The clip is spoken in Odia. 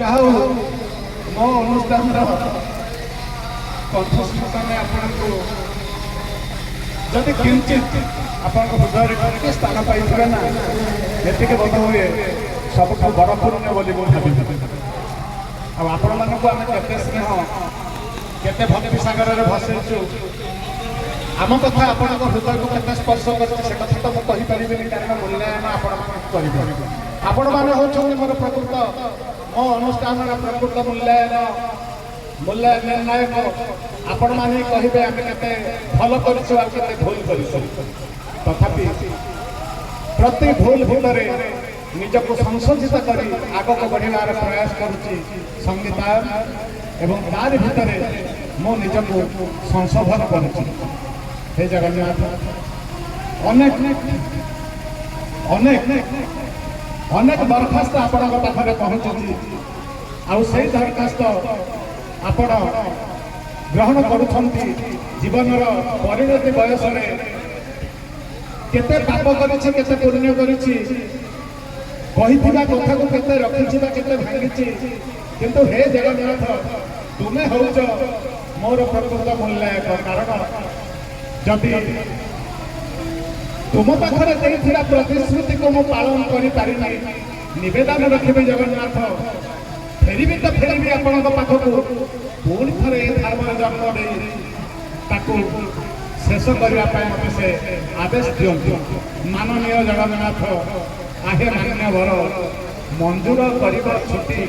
ଯାହା ହଉ ମୋ ଅନୁଷ୍ଠାନର କଣ୍ଠସ୍ୱରମାନେ ଆପଣଙ୍କୁ ଯଦି କିଞ୍ଚିତ୍ ଆପଣଙ୍କ ହୃଦୟରେ ଟିକେ ସ୍ଥାନ ପାଇଥିବେ ନା, ଏତିକି ବୋଧ ହୁଏ ସବୁଠୁ ବଡ଼ ପୁଣ୍ୟ ବୋଲି ମୁଁ ଭାବିବି। ଆଉ ଆପଣମାନଙ୍କୁ ଆମେ କେତେ ସ୍ନେହ, କେତେ ଭକ୍ତି ସାଗରରେ ଭସେଇଛୁ, ଆମ କଥା ଆପଣଙ୍କ ହୃଦୟକୁ କେତେ ସ୍ପର୍ଶ କରିଛି ସେ କଥା ତ ମୁଁ କହିପାରିବିନି, କାରଣ ମୂଲ୍ୟାୟନ ଆପଣମାନଙ୍କୁ କରିବେ। ଆପଣମାନେ ହେଉଛନ୍ତି ମୋର ପ୍ରକୃତ, ମୋ ଅନୁଷ୍ଠାନର ପ୍ରକୃତ ମୂଲ୍ୟାୟନ ନିର୍ଣ୍ଣାୟକ। ଆପଣମାନେ ହିଁ କହିବେ ଆମେ କେତେ ଭଲ କରିଛୁ ଆଉ କେତେ ଭୁଲ କରିଛୁ। ତଥାପି ପ୍ରତି ଭୁଲ ଭିତରେ ନିଜକୁ ସଂଶୋଧିତ କରି ଆଗକୁ ବଢ଼ିବାର ପ୍ରୟାସ କରୁଛି ସଙ୍ଗୀତାୟନ, ଏବଂ ତାରି ଭିତରେ ମୁଁ ନିଜକୁ ସଂଶୋଧନ କରୁଛି। हे जगन्नाथ, अनेक अनेक अनेक दरखास्त आपण पाखे पहुँचुची, आउ से दरखास्त आपण ग्रहण करुछंती। जीवनर परिणति बयस केते पाप करिछि, केते पुण्य करिछि, कहिथिबा कथा को केते रखिछि बा केते भांगिछि, किंतु हे जगन्नाथ तुमे होउछ मोर प्रकृत मूल्यायक। कारण जदि तुम पाखरे देइथिबा प्रतिश्रुति को मु पालन करि पारि नै, निवेदन रखिबे जगन्नाथ, फेरिबी तो फेरिबी आपणक पाखकु, पुणी थरे धर्म जन्म देई ताकू शेष करने मत से आदेश दियंतु। माननीय जगन्नाथ, आहे मान्यवर मंजूर कर छुट्टी